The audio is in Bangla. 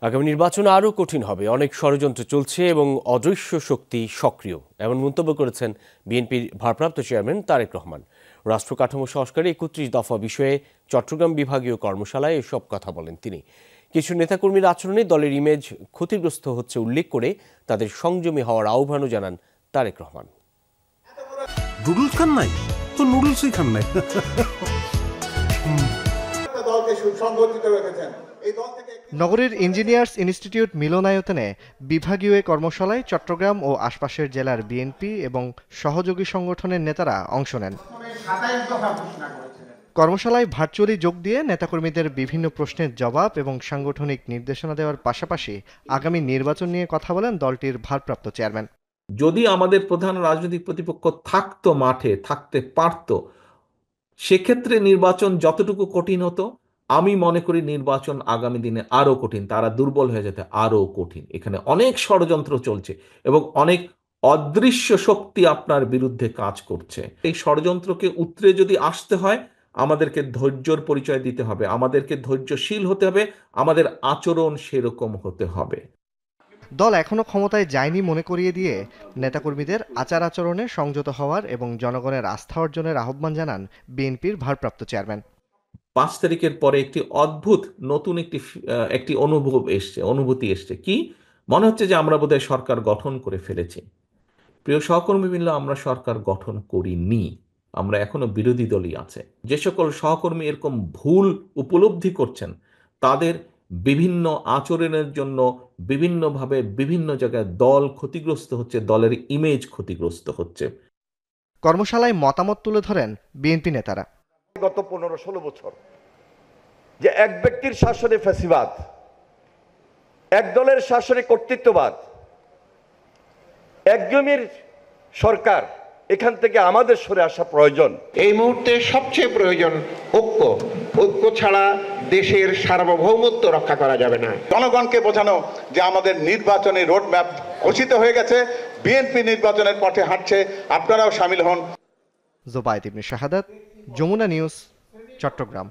আগামী নির্বাচন আরও কঠিন হবে, অনেক ষড়যন্ত্র চলছে এবং অদৃশ্য শক্তি সক্রিয়, এমন মন্তব্য করেছেন বিএনপির ভারপ্রাপ্ত চেয়ারম্যান তারেক রহমান। রাষ্ট্র কাঠামো সংস্কারে ৩১ দফা বিষয়ে চট্টগ্রাম বিভাগীয় কর্মশালায় এসব কথা বলেন তিনি। কিছু নেতাকর্মীর আচরণে দলের ইমেজ ক্ষতিগ্রস্ত হচ্ছে উল্লেখ করে তাদের সংযমী হওয়ার আহ্বানও জানান তারেক রহমান। নুডলস খান নাই তো নুডলসই খান নাই। নগরীর ইঞ্জিনিয়ার্স ইনস্টিটিউট মিলনায়তনে বিভাগীয় কর্মশালায় চট্টগ্রাম ও আশপাশের জেলার বিএনপি এবং সহযোগী সংগঠনের নেতারা অংশ নেন। কর্মশালায় ভার্চুয়ালি যোগ দিয়ে নেতাকর্মীদের বিভিন্ন প্রশ্নের জবাব এবং সাংগঠনিক নির্দেশনা দেওয়ার পাশাপাশি আগামী নির্বাচন নিয়ে কথা বলেন দলটির ভারপ্রাপ্ত চেয়ারম্যান। যদি আমাদের প্রধান রাজনৈতিক প্রতিপক্ষ থাকতো, মাঠে থাকতে পারত, সেক্ষেত্রে নির্বাচন যতটুকু কঠিন হতো, আমি মনে করি নির্বাচন আগামী দিনে আরো কঠিন, তারা দুর্বল হয়ে যেতে আরো কঠিন। এখানে অনেক ষড়যন্ত্র চলছে এবং অনেক অদৃশ্য শক্তি আপনার বিরুদ্ধে কাজ করছে। এই ষড়যন্ত্রকে উতরে যদি আসতে হয়, আমাদেরকে ধৈর্যর পরিচয় দিতে হবে, আমাদেরকে ধৈর্যশীল হতে হবে, আমাদের আচরণ সেরকম হতে হবে। দল এখনো ক্ষমতায় যায়নি মনে করিয়ে দিয়ে নেতাকর্মীদের আচার আচরণে সংযত হওয়ার এবং জনগণের আস্থা অর্জনের আহ্বান জানান বিএনপির ভারপ্রাপ্ত চেয়ারম্যান। ৫ তারিখের পরে একটি অদ্ভুত নতুন একটি অনুভূতি এসছে। কি মনে হচ্ছে যে আমরা বোধহয় সরকার গঠন করে ফেলেছি। প্রিয় সহকর্মীবৃন্দ, আমরা সরকার গঠন করিনি, আমরা এখনো বিরোধী দলই আছে। যে সকল সহকর্মী এরকম ভুল উপলব্ধি করছেন, তাদের বিভিন্ন আচরণের জন্য বিভিন্নভাবে বিভিন্ন জায়গায় দল ক্ষতিগ্রস্ত হচ্ছে, দলের ইমেজ ক্ষতিগ্রস্ত হচ্ছে। কর্মশালায় মতামত তুলে ধরেন বিএনপি নেতারা। গত 15-16 বছর যে এক ব্যক্তির শাসনে ফ্যাসিবাদ, এক দলের শাসনে কর্তৃত্ববাদ, একজনের সরকার, এখান থেকে আমাদের সরে আসা প্রয়োজন। এই মুহূর্তে সবচেয়ে প্রয়োজন ঐক্য। ঐক্য ছাড়া দেশের সার্বভৌমত্ব রক্ষা করা যাবে না। জনগণকে বোঝানো যে আমাদের নির্বাচনী রোডম্যাপ ঘোষিত হয়ে গেছে, বিএনপি নির্বাচনের পথে হাঁটছে, আপনারাও শামিল হন। জোবায়েদ ইবনে শাহাদাত, যমুনা নিউজ, চট্টগ্রাম।